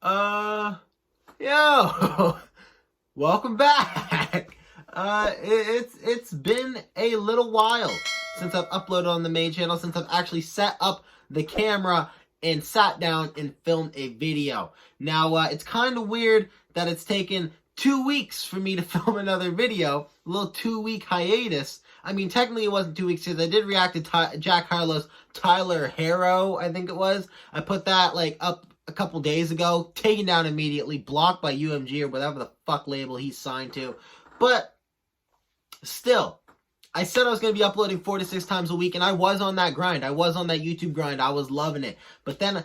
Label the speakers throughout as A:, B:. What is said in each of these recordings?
A: Yo, welcome back. It's been a little while since I've uploaded on the main channel, since I've actually set up the camera and sat down and filmed a video. Now, it's kind of weird that it's taken 2 weeks for me to film another video, a little 2-week hiatus. I mean, technically it wasn't 2 weeks because I did react to Jack Harlow's Tyler Harrow, I think it was. I put that up a couple days ago, taken down immediately, blocked by UMG or whatever the fuck label he's signed to. But still, I said I was going to be uploading 4 to 6 times a week, and I was on that grind. I was on that YouTube grind. I was loving it. But then,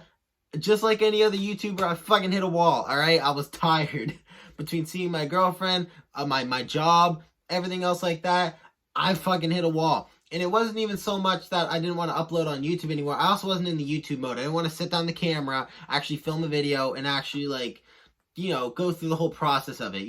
A: just like any other YouTuber, I fucking hit a wall, alright? I was tired. Between seeing my girlfriend, my job, everything else like that, I fucking hit a wall. And it wasn't even so much that I didn't want to upload on YouTube anymore. I also wasn't in the YouTube mode. I didn't want to sit down the camera, actually film a video, and actually, go through the whole process of it,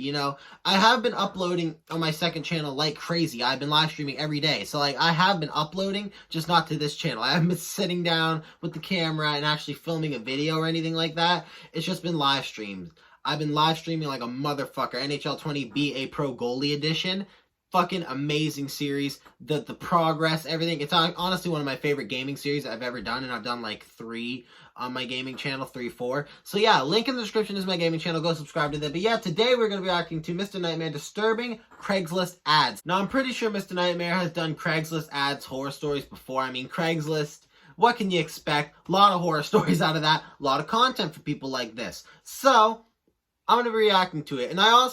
A: I have been uploading on my second channel like crazy. I've been live streaming every day. So, I have been uploading, just not to this channel. I haven't been sitting down with the camera and actually filming a video or anything like that. It's just been live streams. I've been live streaming like a motherfucker. NHL 20 BA Pro Goalie Edition. Fucking amazing series. The progress, everything. It's honestly one of my favorite gaming series I've ever done, and I've done like 3 on my gaming channel, 3, 4. So yeah, link in the description is my gaming channel. Go subscribe to that. But yeah, today we're going to be reacting to Mr. Nightmare disturbing Craigslist ads. Now, I'm pretty sure Mr. Nightmare has done Craigslist ads, horror stories before. I mean, Craigslist, what can you expect? A lot of horror stories out of that. A lot of content for people like this. So I'm going to be reacting to it. And I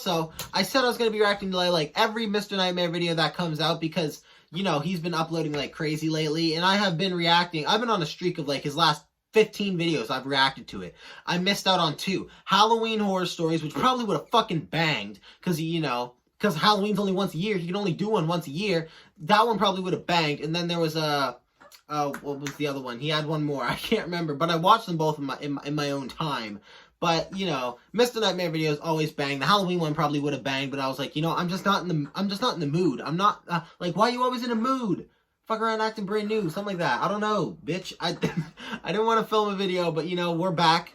A: said I was going to be reacting to like every Mr. Nightmare video that comes out because, he's been uploading like crazy lately. And I have been reacting. I've been on a streak of like his last 15 videos I've reacted to it. I missed out on 2. Halloween horror stories, which probably would have fucking banged because, because Halloween's only once a year. He can only do one once a year. That one probably would have banged. And then there was what was the other one? He had one more. I can't remember. But I watched them both in my own time. But, Mr. Nightmare videos always bang. The Halloween one probably would have banged, but I was like, I'm just not in the mood. I'm not, why are you always in a mood? Fuck around acting brand new, something like that. I don't know, bitch. I didn't want to film a video, but, we're back.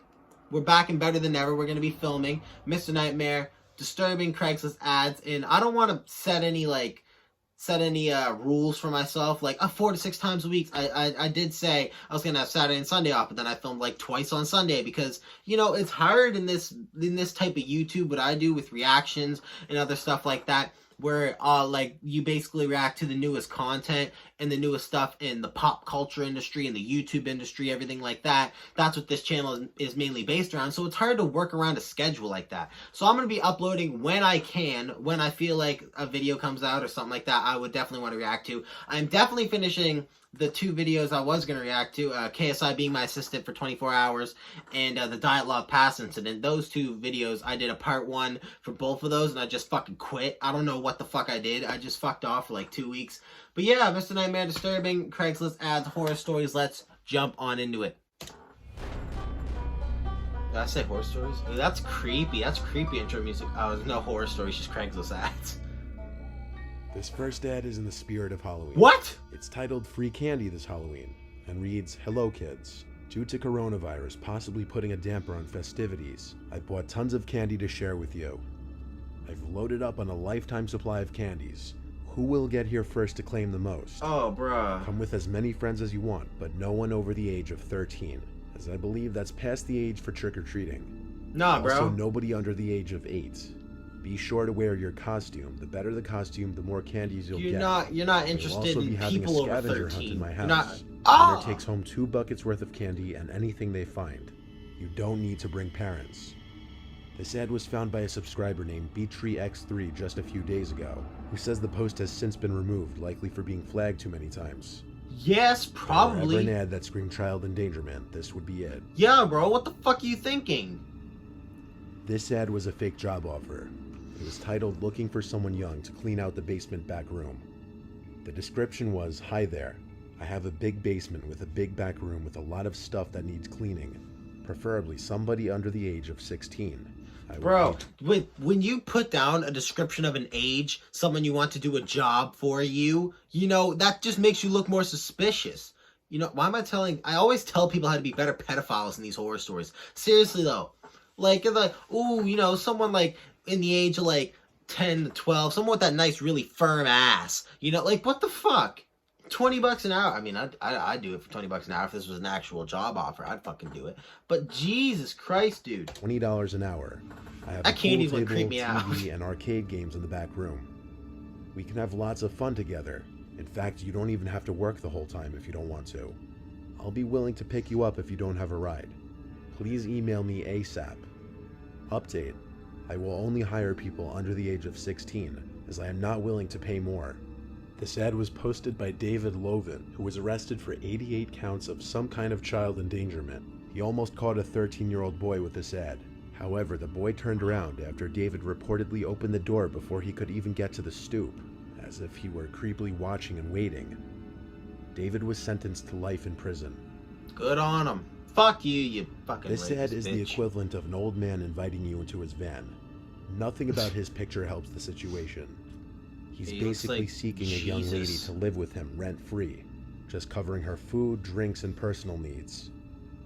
A: We're back and better than ever. We're going to be filming Mr. Nightmare, disturbing Craigslist ads, and I don't want to set any, rules for myself, 4 to 6 times a week. I did say I was gonna have Saturday and Sunday off, but then I filmed twice on Sunday because it's hard in this type of YouTube, what I do with reactions and other stuff like that, where you basically react to the newest content and the newest stuff in the pop culture industry and the YouTube industry, everything like that. That's what this channel is mainly based around. So it's hard to work around a schedule like that. So I'm going to be uploading when I can, when I feel like a video comes out or something like that, I would definitely want to react to. I'm definitely finishing the 2 videos I was going to react to, KSI being my assistant for 24 hours, and the Diet Love Pass incident. Those 2 videos, I did a part 1 for both of those, and I just fucking quit. I don't know what the fuck I did. I just fucked off for 2 weeks. But yeah, Mr. Nightmare disturbing Craigslist ads, horror stories. Let's jump on into it. Did I say horror stories? Ooh, that's creepy. That's creepy intro music. Oh, there's no horror stories, just Craigslist ads.
B: This first ad is in the spirit of Halloween.
A: What?
B: It's titled Free Candy This Halloween and reads, "Hello kids. Due to coronavirus possibly putting a damper on festivities, I've bought tons of candy to share with you. I've loaded up on a lifetime supply of candies. Who will get here first to claim the most?
A: Oh, bruh.
B: Come with as many friends as you want, but no one over the age of 13, as I believe that's past the age for trick-or-treating.
A: Nah, bro.
B: Also, nobody under the age of 8. Be sure to wear your costume. The better the costume, the more candies you'll get.
A: You're not interested in people over 13.
B: Hunt in my house. Winner takes home 2 buckets worth of candy and anything they find. You don't need to bring parents." This ad was found by a subscriber named BTreeX3 just a few days ago, who says the post has since been removed, likely for being flagged too many times.
A: Yes, probably.
B: If ever an ad that screamed child endangerment, this would be it.
A: Yeah, bro, what the fuck are you thinking?
B: This ad was a fake job offer. It was titled "Looking for Someone Young to Clean Out the Basement Back Room." The description was, "Hi there. I have a big basement with a big back room with a lot of stuff that needs cleaning. Preferably somebody under the age of 16.
A: Bro, when you put down a description of an age, someone you want to do a job for you, that just makes you look more suspicious. Why am I always tell people how to be better pedophiles in these horror stories. Seriously though, Like, ooh, you know, someone like in the age of like 10 to 12, someone with that nice, really firm ass. You know, like, what the fuck? $20 an hour. I mean, I'd do it for $20 an hour if this was an actual job offer. I'd fucking do it. But Jesus Christ, dude.
B: $20 an hour. I have
A: That
B: a
A: can't
B: pool
A: even
B: table,
A: creep me out.
B: TV, and arcade games in the back room. We can have lots of fun together. In fact, you don't even have to work the whole time if you don't want to. I'll be willing to pick you up if you don't have a ride. Please email me ASAP. Update. I will only hire people under the age of 16, as I am not willing to pay more. This ad was posted by David Lovin, who was arrested for 88 counts of some kind of child endangerment. He almost caught a 13-year-old boy with this ad. However, the boy turned around after David reportedly opened the door before he could even get to the stoop, as if he were creepily watching and waiting. David was sentenced to life in prison.
A: Good on him. Fuck you, you fucking
B: This ad is
A: bitch.
B: the equivalent of an old man inviting you into his van. Nothing about his picture helps the situation. He's
A: He looks
B: basically
A: like
B: seeking a young lady
A: Jesus.
B: to live with him rent-free, just covering her food, drinks, and personal needs.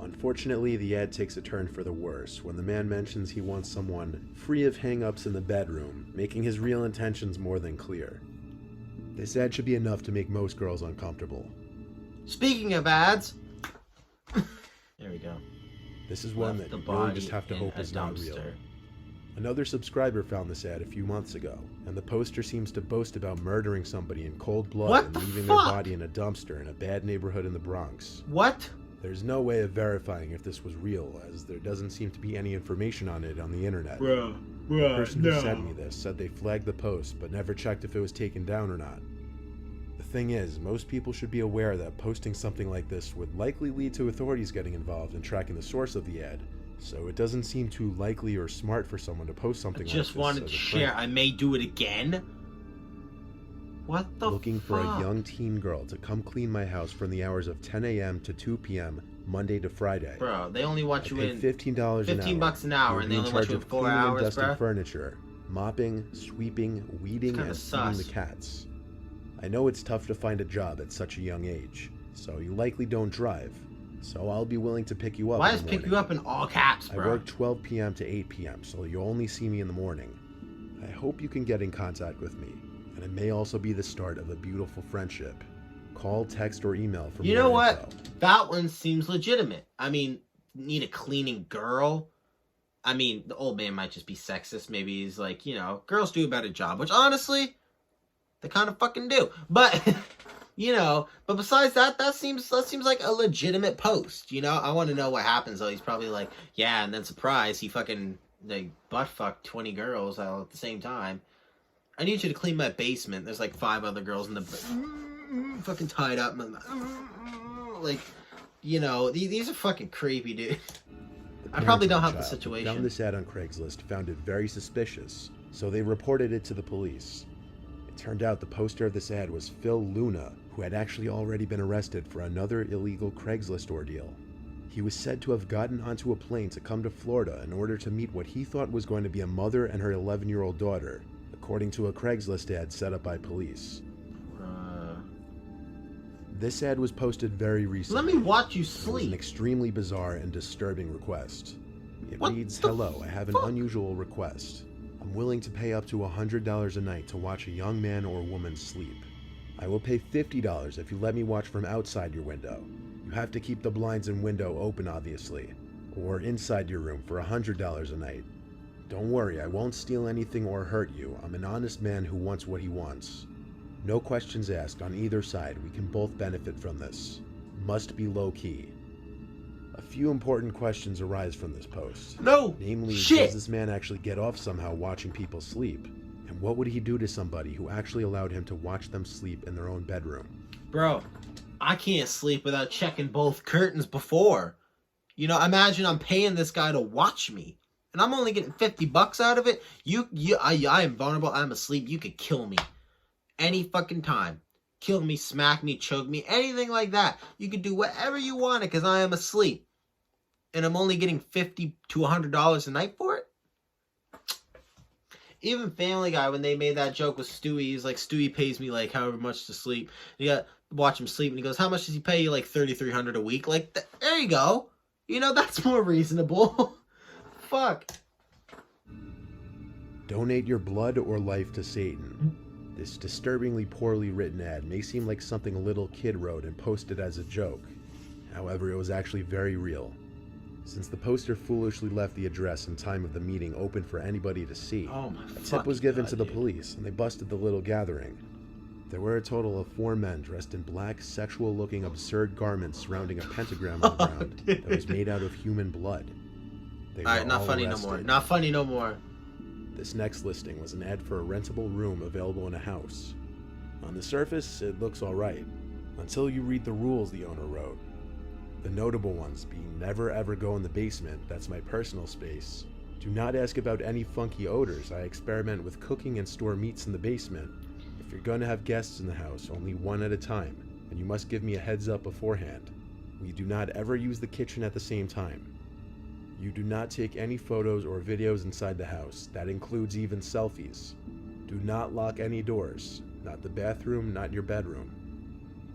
B: Unfortunately, the ad takes a turn for the worse when the man mentions he wants someone free of hang-ups in the bedroom, making his real intentions more than clear. This ad should be enough to make most girls uncomfortable.
A: Speaking of ads, there we go.
B: This is one
A: Left
B: that
A: the
B: you really just
A: body
B: have to
A: in
B: hope
A: a
B: is not real.
A: dumpster.
B: Another subscriber found this ad a few months ago, and the poster seems to boast about murdering somebody in cold blood
A: What
B: and
A: the
B: leaving
A: fuck?
B: their body in a dumpster in a bad neighborhood in the Bronx.
A: What?
B: There's no way of verifying if this was real, as there doesn't seem to be any information on it on the internet. The person who sent me this said they flagged the post, but never checked if it was taken down or not. The thing is, most people should be aware that posting something like this would likely lead to authorities getting involved and tracking the source of the ad, so it doesn't seem too likely or smart for someone to post something like this.
A: Just wanted
B: as
A: to
B: a
A: share.
B: prank.
A: I may do it again. What the
B: Looking for
A: fuck?
B: a young teen girl to come clean my house from the hours of 10 a.m. to 2 p.m. Monday to Friday.
A: Bro, they only want you
B: I pay
A: in
B: $15 an hour.
A: $15 an hour,
B: You'll
A: and
B: be
A: they
B: in
A: only want
B: charge
A: you in
B: of
A: 4
B: cleaning and
A: hours,
B: dusting
A: bro.
B: furniture, mopping, sweeping, weeding,
A: kinda
B: and feeding the
A: sus.
B: cats. I know it's tough to find a job at such a young age, so you likely don't drive. So I'll be willing to pick you up.
A: Why
B: in
A: is
B: the
A: pick
B: morning.
A: you up in all caps,
B: I
A: bro?
B: work 12 p.m. to 8 p.m., so you'll only see me in the morning. I hope you can get in contact with me, and it may also be the start of a beautiful friendship. Call, text, or email for
A: You
B: more
A: know what?
B: info.
A: That one seems legitimate. I mean, need a cleaning girl. I mean, the old man might just be sexist. Maybe he's like, you know, girls do a better job, which honestly, they kind of fucking do. But, you know, but besides that, that seems like a legitimate post. You know, I want to know what happens though. He's probably like, yeah, and then surprise, he fucking like butt fucked 20 girls all at the same time. I need you to clean my basement. There's like 5 other girls in the fucking tied up, like, you know, these are fucking creepy, dude. I probably don't help the
B: Child who
A: situation.
B: Found this ad on Craigslist, found it very suspicious, so they reported it to the police. It turned out the poster of this ad was Phil Luna, who had actually already been arrested for another illegal Craigslist ordeal. He was said to have gotten onto a plane to come to Florida in order to meet what he thought was going to be a mother and her 11-year-old daughter, according to a Craigslist ad set up by police. This ad was posted very recently.
A: Let me watch you
B: It was an
A: sleep.
B: extremely bizarre and disturbing request. It
A: What
B: reads,
A: the
B: "Hello, I have an
A: fuck?
B: unusual request. I'm willing to pay up to $100 a night to watch a young man or woman sleep. I will pay $50 if you let me watch from outside your window. You have to keep the blinds and window open, obviously. Or inside your room for $100 a night. Don't worry, I won't steal anything or hurt you. I'm an honest man who wants what he wants. No questions asked on either side. We can both benefit from this. Must be low-key." A few important questions arise from this post.
A: No!
B: Namely,
A: Shit!
B: does this man actually get off somehow watching people sleep? And what would he do to somebody who actually allowed him to watch them sleep in their own bedroom?
A: Bro, I can't sleep without checking both curtains before. You know, imagine I'm paying this guy to watch me, and I'm only getting $50 out of it. I am vulnerable. I'm asleep. You could kill me any fucking time. Kill me, smack me, choke me, anything like that. You could do whatever you want it because I am asleep, and I'm only getting $50 to $100 a night for it. Even Family Guy, when they made that joke with Stewie, he's like, Stewie pays me like however much to sleep. You got watch him sleep, and he goes, "How much does he pay you?" Like $3,300 a week. Like, there you go. You know, that's more reasonable. fuck?
B: Donate your blood or life to Satan. This disturbingly poorly written ad may seem like something a little kid wrote and posted as a joke. However, it was actually very real. Since the poster foolishly left the address and time of the meeting open for anybody to see, a tip was given to the police and they busted the little gathering. There were a total of 4 men dressed in black, sexual-looking, absurd garments surrounding a pentagram on the ground that was made out of human blood.
A: Alright, not funny no more. Not funny no more.
B: This next listing was an ad for a rentable room available in a house. On the surface, it looks alright, until you read the rules the owner wrote. The notable ones being never ever go in the basement, that's my personal space. Do not ask about any funky odors, I experiment with cooking and store meats in the basement. If you're gonna have guests in the house, only one at a time, and you must give me a heads up beforehand. We do not ever use the kitchen at the same time. You do not take any photos or videos inside the house, that includes even selfies. Do not lock any doors, not the bathroom, not your bedroom.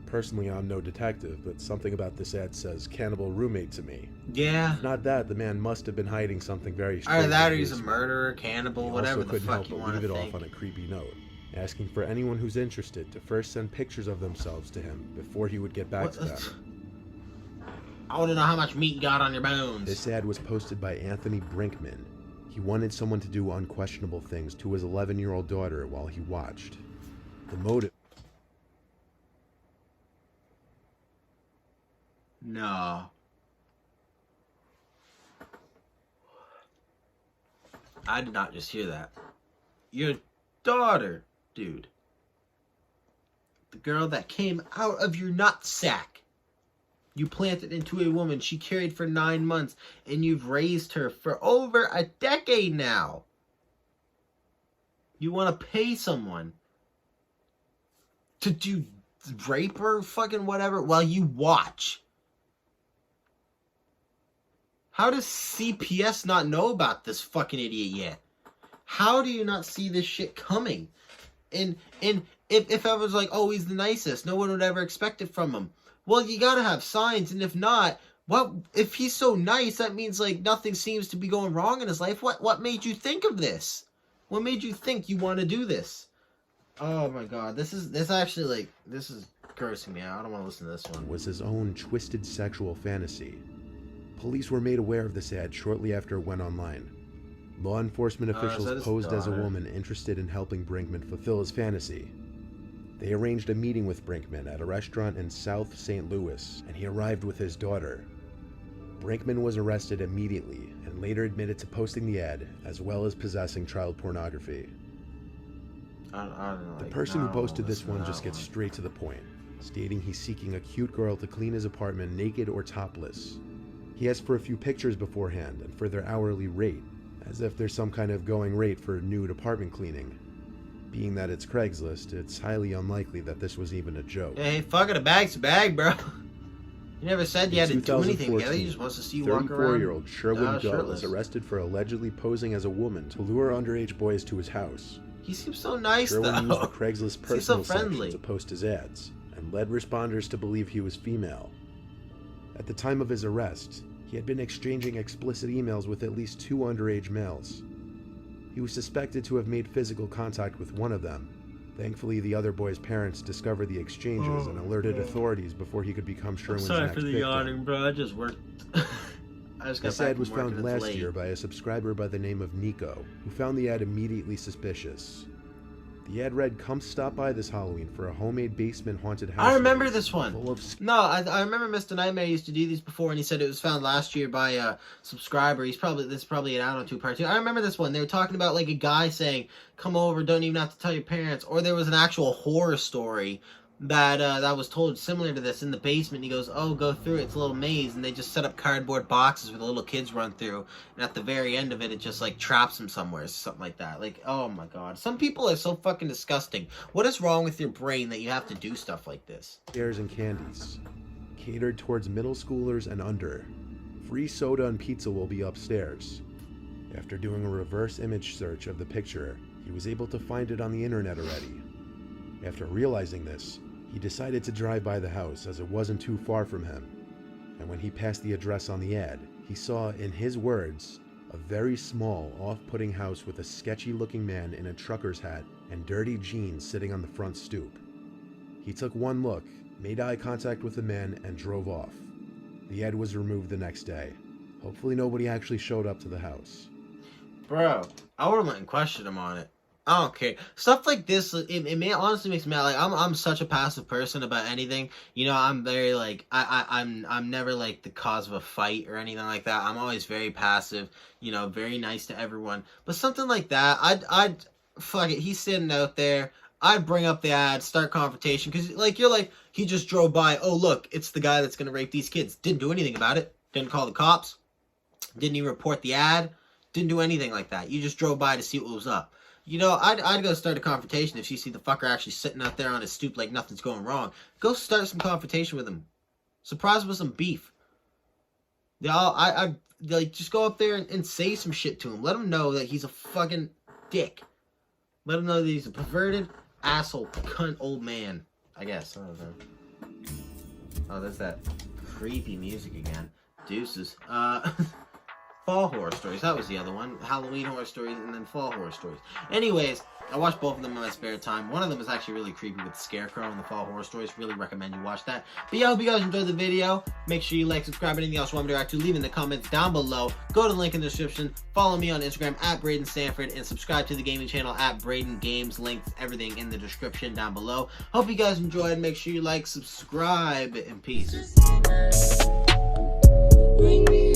B: Personally, I'm no detective, but something about this ad says cannibal roommate to me.
A: Yeah.
B: If not that, the man must have been hiding something very strange.
A: Either that or he's a murderer, cannibal, whatever the fuck you want to
B: leave it
A: think.
B: off on a creepy note, asking for anyone who's interested to first send pictures of themselves to him before he would get back to them.
A: I want to know how much meat you got on your bones.
B: This ad was posted by Anthony Brinkman. He wanted someone to do unquestionable things to his 11-year-old daughter while he watched. The motive...
A: No. I did not just hear that. Your daughter, dude. The girl that came out of your nutsack. You planted into a woman she carried for 9 months, and you've raised her for over a decade now. You want to pay someone to do rape her, fucking whatever, while you watch. How does CPS not know about this fucking idiot yet? How do you not see this shit coming? And if I was like, oh, he's the nicest, no one would ever expect it from him. Well, you gotta have signs, and if not, what if he's so nice, that means like nothing seems to be going wrong in his life. What made you think of this? What made you think you want to do this? Oh my god, this is actually like, this is grossing me out. I don't want to listen to this one.
B: Was his own twisted sexual fantasy. Police were made aware of this ad shortly after it went online. Law enforcement officials posed as a woman interested in helping Brinkman fulfill his fantasy. They arranged a meeting with Brinkman at a restaurant in South St. Louis, and he arrived with his daughter. Brinkman was arrested immediately and later admitted to posting the ad, as well as possessing child pornography. The person who posted this one just gets straight to the point, stating he's seeking a cute girl to clean his apartment naked or topless. He asked for a few pictures beforehand and for their hourly rate, as if there's some kind of going rate for nude apartment cleaning. Being that it's Craigslist, it's highly unlikely that this was even a joke.
A: Hey, fuck it, a bag's a bag, bro. You never said you had to do anything together, you just wants to see you walk around.
B: 34-year-old Sherwin Gull was arrested for allegedly posing as a woman to lure underage boys to his house.
A: He seems so nice,
B: Sherwin
A: though.
B: used the Craigslist personal section to post his ads, and led responders to believe he was female. At the time of his arrest, he had been exchanging explicit emails with at least 2 underage males. He was suspected to have made physical contact with one of them. Thankfully, the other boy's parents discovered the exchanges and alerted authorities before he could become Sherwin's next victim.
A: Sorry for the yawning, bro. I just worked.
B: This ad was found last year by a subscriber by the name of Nico, who found the ad immediately suspicious. The ad read, "Come stop by this Halloween for a homemade basement haunted house."
A: I remember this one.
B: Full of...
A: No, I remember Mr. Nightmare used to do these before, and he said it was found last year by a subscriber. This is probably an add-on to part 2. I remember this one. They were talking about like a guy saying, "Come over, don't even have to tell your parents." Or there was an actual horror story that was told similar to this in the basement. He goes, "Oh, go through it. It's a little maze," and they just set up cardboard boxes where the little kids run through, and at the very end of it, it just like traps them somewhere, something like that. Like, oh my god, some people are so fucking disgusting. What is wrong with your brain that you have to do stuff like this?
B: Chairs and candies, catered towards middle schoolers and under. Free soda and pizza will be upstairs. After doing a reverse image search of the picture, he was able to find it on the internet already. After realizing this, he decided to drive by the house as it wasn't too far from him. And when he passed the address on the ad, he saw, in his words, A very small, off-putting house with a sketchy-looking man in a trucker's hat and dirty jeans sitting on the front stoop. He took one look, made eye contact with the man, and drove off. The ad was removed the next day. Hopefully nobody actually showed up to the house.
A: Bro, I would have went and questioned him on it. I don't care. Stuff like this, it honestly makes me mad. Like, I'm such a passive person about anything. You know, I'm very, like, I'm never, like, the cause of a fight or anything like that. I'm always very passive, you know, very nice to everyone. But something like that, I'd fuck it. He's sitting out there. I'd bring up the ad, start confrontation. Because, like, you're like, he just drove by. Oh, look, it's the guy that's going to rape these kids. Didn't do anything about it. Didn't call the cops. Didn't even report the ad. Didn't do anything like that. You just drove by to see what was up. You know, I'd go start a confrontation if you see the fucker actually sitting out there on his stoop like nothing's going wrong. Go start some confrontation with him. Surprise him with some beef. Yeah, I like, just go up there and say some shit to him. Let him know that he's a fucking dick. Let him know that he's a perverted asshole, cunt old man. I guess. I don't know. Oh, there's that creepy music again. Deuces. Fall Horror Stories. That was the other one. Halloween Horror Stories and then Fall Horror Stories. Anyways, I watched both of them in my spare time. One of them is actually really creepy with the Scarecrow and the Fall Horror Stories. Really recommend you watch that. But yeah, I hope you guys enjoyed the video. Make sure you like, subscribe, anything else you want me to react to, leave in the comments down below. Go to the link in the description. Follow me on Instagram at Braden Stanford and subscribe to the gaming channel at Braden Games. Links, everything in the description down below. Hope you guys enjoyed. Make sure you like, subscribe, and peace.
C: Bring me